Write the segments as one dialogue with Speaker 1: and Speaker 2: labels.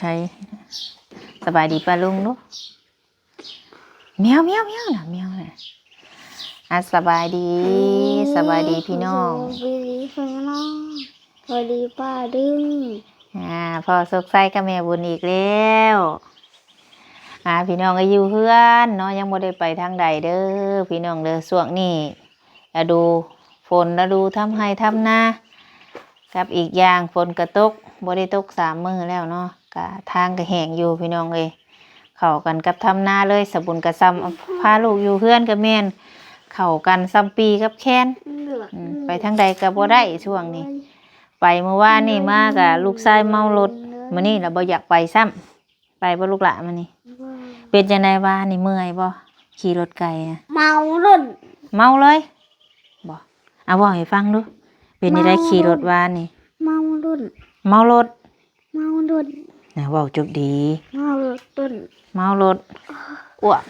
Speaker 1: ชัยสบายดีป้าลุงลูกเมียวน่ะเมียวน่ะสบายดีพี่น้อง
Speaker 2: สวัสดีพี่น้องสวัสดีป้าดึง
Speaker 1: พ่อสุขใสกับแม่บุญอีกแล้วพี่น้องก็อยู่เพื่อนเนาะยังบ่ได้ไปทางใดเด้อพี่น้องเด้อช่วงนี้ดูฝนดูทำให้ทำนากับอีกอย่างฝนกระตกบ่ได้ตก3 มื้อแล้วเนาะก็ทางก็แห้งอยู่พี่น้องเอ้ยเข้ากันกับทำนาเลยสบุญกระซำพาลูกอยู่เพื่อนกับแม่นเข้ากันซ้ำปีกับแค้นไปทางใดก็บ่ได้ช่วงนี้ไปเมื่อวานนี่มากับลูกชายเมารถมื้อนี้ล่ะบ่อยากไปซ้ำไปบ่ลูกหลานมื้อนี้เป็นจังได๋ว่านี่เมื่อยบ่ขี่รถไกลน่ะ
Speaker 2: เมารถ
Speaker 1: เมาเลยบ่เอาบอกให้ฟังดูเป็นจังได๋ขี่รถวานนี่
Speaker 2: เมารถ
Speaker 1: นะเว้าจบดี
Speaker 2: เมาร
Speaker 1: ถอ้วก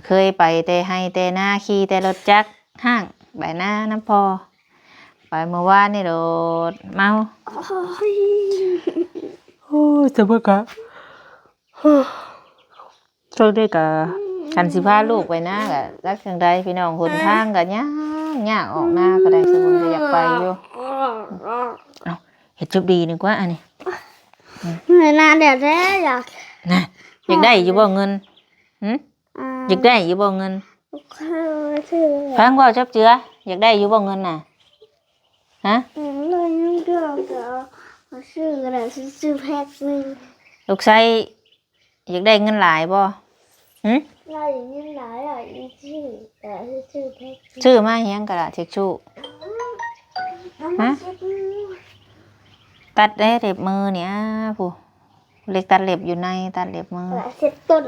Speaker 1: เคยไปแต่ให้แต่หน้าขี่แต่รถจักรห้างไปหน้าน้ำพอไปเมื่อวานนี่รถเมาโอ้ยจะบ่กะโชคดีกะคันสิพาลูกไปหน้ากะรักจังใดพี่น้องหนทางกะยากออกหน้าก็ได้สมมุติอยากไปอยู่เอาเฮ็ดจบดีนึกว่าอันนี้
Speaker 2: เหนื่อยนานเดี๋ยวได้อยาก
Speaker 1: ได้อยู่บ่เงินอยากได้อยู่บ่เงินฟังว่าจับเจืออยากได้อยู่บ่เงินน่ะฮะ
Speaker 2: เลยนึกจะซื้ออะไรซื้อแพ็คนึง
Speaker 1: ลูกชายอยากได้เงินหลายบ่
Speaker 2: เราอย่างนี้หลายอีชื่อแต่ซื้อแพ็ค
Speaker 1: ซื้อมาเฮียงกะละเช็คชูฮะตัดได้เล็บมือเนี่ยผู้เล็กตัดเล็บอยู่ในตัดเล็บมือ
Speaker 2: เสร็จต้น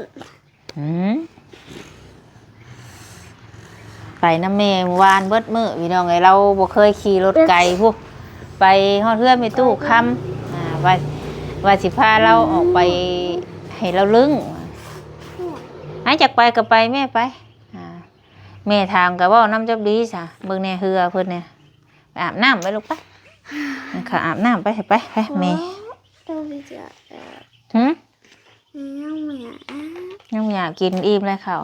Speaker 1: ไปน้ำเมวานเบิดมือพี่น้องไงเราบ่เคยขี่รถไกลผู้ไปฮอดเพื่อนไปตู้คำว่าสิพาเราออกไปให้เราลึงให้จักไปก็ไปแม่ไปแม่ถามก็ว่าน้ำจับดีซะเบิ่งแน่เฮือเพิ่นเนี่ยไปอาบน้ำไปลูกไปค่ะอาบน้ำไปแม่ยังอยากกินอิ่มเลยเขา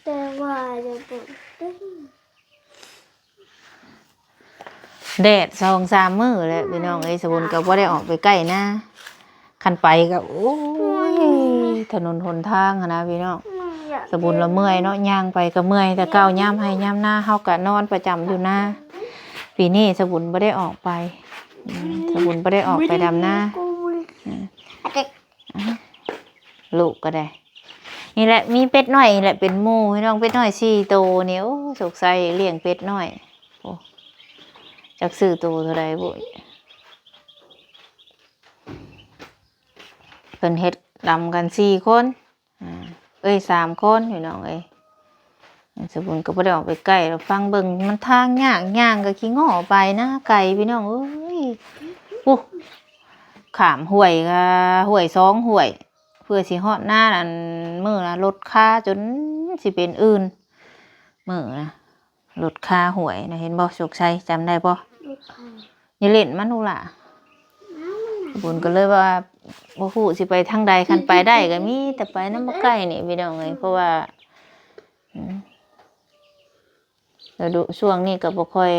Speaker 2: แต่ว่าจะปวด
Speaker 1: แดด2-3 มื้อแล้วพี่น้องไอ้สบุญก็บ่ได้ออกไปใกล้นะคันไปก็โอ้ยถนนหนทางนะพี่น้องสบุญละเมื่อยเนาะย่างไปก็เมื่อยแต่เก้าย่ำให้ย่ำหน้าเฮาก็นอนประจำอยู่หน้าปีนี้สบุญบ่ได้ออกไปสบุญบ่ได้ออกไปดำหน้าลูกก็ได้นี่แหละมีเป็ดน้อยนี่แหละเป็นหมู่พี่น้องเป็ดน้อย4 ตัวนี่โอ้สกใสเลี้ยงเป็ดน้อยโอ้จักซื้อตัวเท่าใดบ่เพิ่นเฮ็ดดำกัน4 คน3 คนพี่น้องเอ้ยสบุญก็บ่ได้ออกไปใกล้เราฟังเบิ่งมันทางยากย่างก็ขี้ง้อไปนะไก่พี่น้องเอ้ยปุ๊ข้ามห้วยก็ห้วย2 ห้วยเพื่อสิฮอดหน้านั่นมื้อน่ะลดค่าจนสิเป็นอื่นมื้อนะลดค่าห้วยนะเห็นบ่โชคชัยจำได้บ่อย่าเล่นมันลูกล่ะบุญก็เลยว่าบ่ฮู้สิไปทางใดคันไปได้ก็มีแต่ไปนำบ่ใกล้นี่พี่น้องเอ้ยเพราะว่าแล้วดูช่วงนี้ก็บ่ค่อย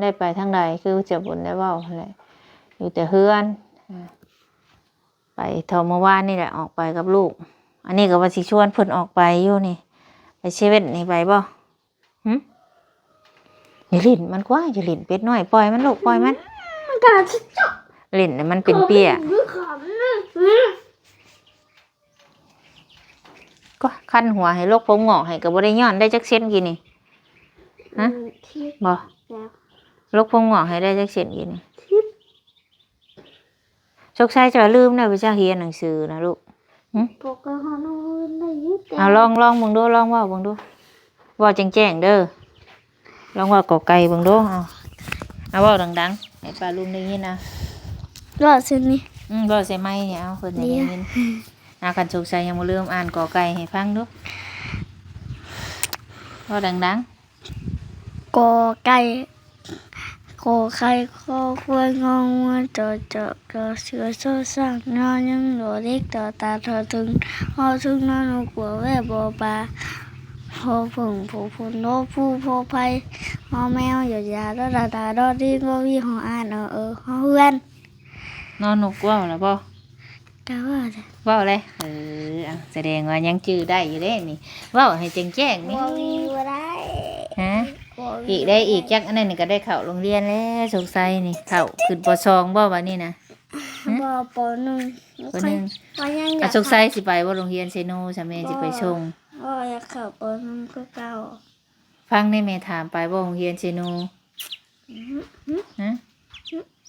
Speaker 1: ได้ไปทางใดคือจะบุญได้เว้าแหละอยู่แต่เฮือนไปเท่าเมื่อวานนี่แหละออกไปกับลูกอันนี้ก็ว่าสิชวนเพิ่นออกไปอยู่นี่ไปเซเว่นนี่ไปบ่อย่าลิ้นมันกว่าอย่าลิ้นเป็ดน้อยปล่อยมันลูกปล่อยมันลิ้นมันเป็นเปี้ยก็คันหัวให้โรคผมงอกให้ก็บ่ได้ย้อนได้จักเส้นกี่นี่ฮะบ่โรคผมงอกให้ได้จักเส้นกี่นี่โชคชัยจะลืมนะวิชาเรียนหนังสือนะลูกเอาลองเบิ่งดูลองว่าเบิ่งดูว่าแจ้งเด้อลองว่ากอไก่เบิ่งดูเอาว่าดังๆให้ป้าลุงได้ยินนะ
Speaker 2: รอซื้อนี่
Speaker 1: รอใส่ไม้เนี่ยเอาเพิ่นได้ยินคันโชคชัยยังบ่ลืมอ่านกอไก่ให้ฟังดูว่าดัง
Speaker 2: ๆกอไก่ ขอไข่ขอควายงองัวจอจอกจอเสือโซ่สร้างนอยังหลอเล็กต่อตาทอถึงหอถึงนอนกลัวแว่บอปลาพอผึ่งผูผุนโนผู้พอไผ่หอแมวหยดยาดอดาดาดอดีงอวีหออ่านหอเฮือน
Speaker 1: นอนนกว่าวแล้วบ่
Speaker 2: ก็ว่าแต่
Speaker 1: ว่าวเลยอ่ะแสดงว่ายังจื้อได้อยู่เด้นี่ว่าวให้แจ้งๆนี่
Speaker 2: บ่มีบ่ได้
Speaker 1: ฮะ
Speaker 2: บ่มี
Speaker 1: อีกได้อีกจักอันนั้นนี่ก็ได้เข้าโรงเรียนแล้วสงสัยนี่เข้าขึ้นป .2 บ่บัดนี้นะ
Speaker 2: บ่ปหนึ่ง
Speaker 1: ปหนึ่ง
Speaker 2: บ่ยังอยา
Speaker 1: อ่ะ
Speaker 2: ก
Speaker 1: สงสัยสิไปบ่โรงเรียนเซโนซะแม่สิไปส่ง
Speaker 2: บ่อยากเข้าปหนึ่งคือเก่า
Speaker 1: ฟังได้แม่ถามไปบ่โรงเรียนเซโนฮะ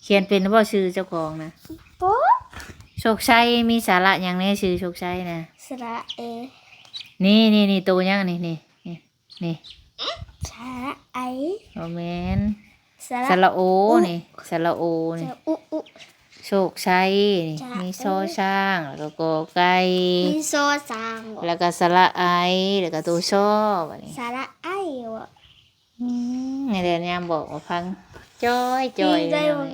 Speaker 1: เขียนเป็นบ่ชื่อเจ้าของนะ
Speaker 2: โป๊ะ
Speaker 1: โชคชัยมีสาระหยังแน่ชื่อโชคชัยนะ
Speaker 2: สระเอ
Speaker 1: นี่ตัวยังนี่
Speaker 2: สระไอ
Speaker 1: บ่แม่น
Speaker 2: ส
Speaker 1: ส
Speaker 2: ระ
Speaker 1: ระโอนี่สระโอ
Speaker 2: ส
Speaker 1: นี่
Speaker 2: ระอุ
Speaker 1: โชคชัยนี่
Speaker 2: จ้ะ
Speaker 1: มีซอช้างแล้วก็กอไก่
Speaker 2: มีโซสางบ่
Speaker 1: แล้วก็สระไอแล้วก็ตัวชอบอันนี้
Speaker 2: สระไอบ่
Speaker 1: ในเดือนยามบอกว่าฟังจ้อย
Speaker 2: ดีใจ
Speaker 1: เลย
Speaker 2: บ่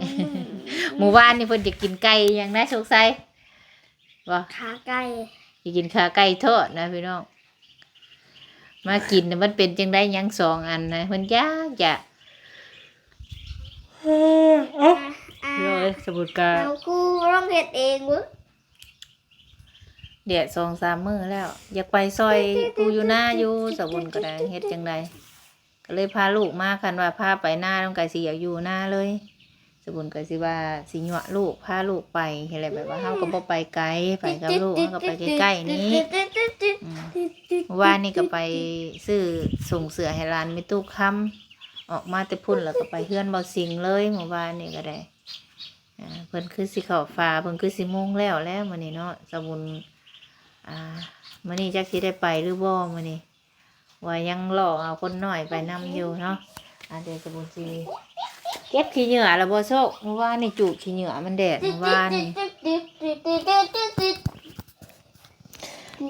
Speaker 1: หมู่บ้านนี่เพิ่นจะกินไก่อยังนะโชคชัยว่า
Speaker 2: ขาไก่
Speaker 1: จะกินขาไก่ทอดนะพี่น้องมากินน่ะมันเป็นจังได้ยังสองอันนะเพิ่นยากจะ
Speaker 2: อ่า
Speaker 1: เลยสมุดกา
Speaker 2: เอากูร้องเฮ็ดเองเว้ย
Speaker 1: เดี๋ยว2-3 มื้อแล้ว อยากไปซอยปูอยู่หน้าอยู่สบุญก็ได้เฮ็ดจังไดก็เลยพาลูกมาคันว่าพาไปหน้าต้องไกสิอยากอยู่หน้าเลยสบุญก็สิว่าสิยั่วลูกพาลูกไปเฮ็ดอะไรแบบว่าเฮาก็บ่ไปไกลไปกับลูกเฮาก็ไปใกล้ๆนี้เมื่อวานนี่ก็ไปซื้อส่งเสือให้ร้านแม่ตู้คำออกมาแต่พุ่นแล้วก็ไปเฮือนบ่สิงเลยเมื่อวานนี่ก็ได้เพิ่นคือสิเข้าฟ้าเพิ่นคือสิโมงแล้วมื้อนี้เนาะสบุญมื้อนี้จักสิได้ไปหรือบ่มื้อนี้ว่ายังรอเอาคนน้อยไปนำอยู่เนาะเดี๋ยวสบุญสิเก็บขี้เหงื่อแล้วบ่โชคเมื่อวานนี่จูดขี้เหงื่อมันแดดเมื่อวานนี่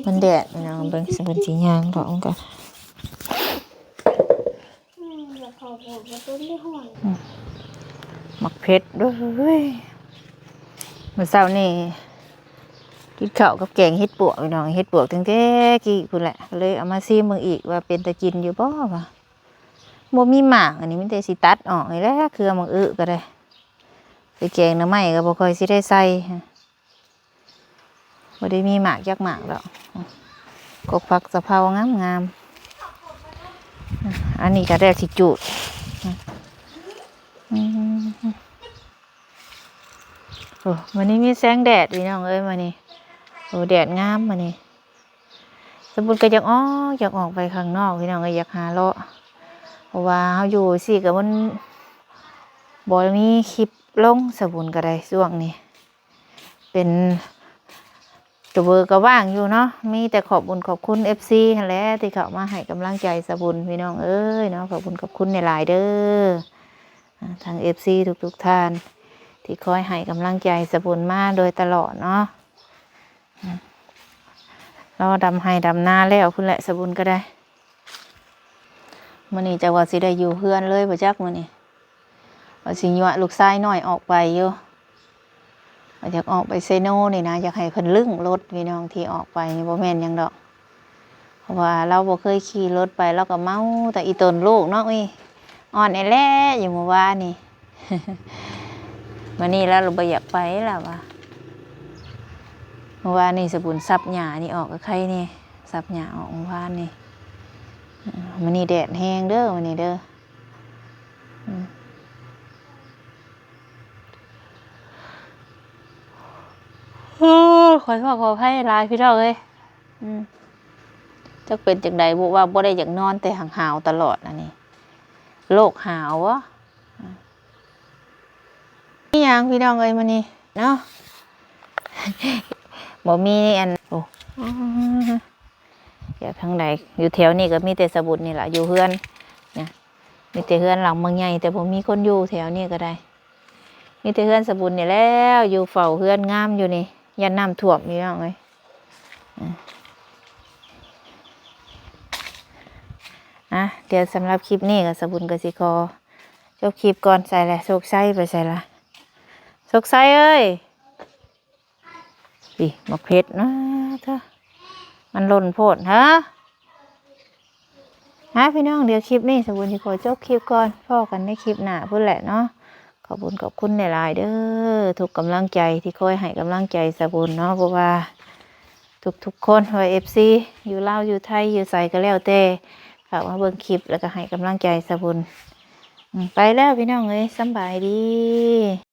Speaker 1: มันแดดพี่น้องเบิ่งสบุญสิย่างดอกมันก่อน
Speaker 2: อย่าเข้าบ่บ่ต้นได้ห่วง
Speaker 1: หมักเพชรด้วยเว้ยมื้อเช้านี่กินข้าวกับแกงเฮ็ดปวกพี่น้องเฮ็ดปวกตั้งแต่กี้พุ่นแหละเลยเอามาซิมเบิ่งอีกว่าเป็นตะกินอยู่บ่ว่าบ่มีหมากอันนี้มันแต่สิตัดออกนี่แหละเครือหมักก็ได้ไปแกงหน่อไม้ก็บ่ค่อยสิได้ใส่บ่ได้มีหมากจักหมากดอกกกผักสะเพรางามๆอันนี้ก็ได้สิจูดโอ้วันนี้มีแสงแดดพี่น้องเอ้ยมานี่โอ้แดดงามมานี่สมบูรณ์ก็อยากออกไปข้างนอกพี่น้องก็อยากหาเลาะเพราะว่าเขาอยู่สิกับมันบ่มีคลิปลงสมบูรณ์ก็ได้ช่วงนี้เป็นตัวเบอร์ก็ว่างอยู่เนาะมีแต่ขอบคุญขอบคุณ FC นั่นแหละที่เข้ามาให้กำลังใจสมบูรณ์พี่น้องเอ้ยเนาะขอบคุณในหลายเด้อทาง FC ทุกท่านที่คอยให้กำลังใจสบุญมาโดยตลอดเนาะเราดำให้ดำหน้าแล้วพุ่นแหละสบุญก็ได้มื้อนี้จะว่าสิได้อยู่เพื่อนเลยบ่จักมื้อนี้ว่าสิยั่วลูกชายน้อยออกไปอยู่ว่าอยากออกไปเซโนนี่นะอยากให้เพิ่นลึ่งรถพี่น้องที่ออกไปนี่บ่แม่นหยังดอกเพราะว่าเราบ่เคยขี่รถไปเราก็เมาแต่อีตนลูกเนาะอุ้ยอ่อนแอแลอยู่เมื่อวานนี่ มานี่แล้วเราไปอยากไปแล้ววะเมื่อวานนี่สบุญซับหญ้านี่ออกกับใครนี่ซับหญ้าออกเมื่อวานนี่มันนี่แดดแห้งเด้อมันนี่เด้อขอโทษขอให้ลายพี่น้องเลยจะเป็นจังใดบุว่าบ่ได้อยากนอนแต่ห่างหาวตลอดอันนี้โรคหาววะนี่ยังพี่น้องเอ้ยมันนี่เนาะ บ่มีอันโอ้อยากทางใดอยู่แถวนี้ก็มีแต่สบุญนี่แหละอยู่เฮือนเนี่ยมีแต่เฮือนหลังเมืองใหญ่แต่ผมมีคนอยู่แถวนี้ก็ได้มีแต่เฮือนสบุญนี่แล้วอยู่เฝ้าเฮือนงามอยู่นี่ยันน้ำท่วมพี่น้องเอ้ยเดี๋ยวสำหรับคลิปนี้ก็สบุญกสิกร จบคลิปก่อนใส่ละโศกไส้ไปใส่ละโศกไส้เอ้ยดิหมกเพชรนะเธอมันหล่นโพดฮะพี่น้องเดี๋ยวคลิปนี้สมบูรณ์ที่ขอจบคลิปก่อนพ่อกันในคลิปหน้าพุ่นแหละเนาะขอบคุณหลายๆเด้อทุกกำลังใจที่คอยให้กำลังใจสมบูรณ์เนาะเพราะว่าทุกคนว่าFCอยู่ลาวอยู่ไทยอยู่ใส่ก็แล้วแต่ฝากมาเบิ่งคลิปแล้วก็ให้กำลังใจสมบูรณ์ไปแล้วพี่น้องเอ้ยสำบายดี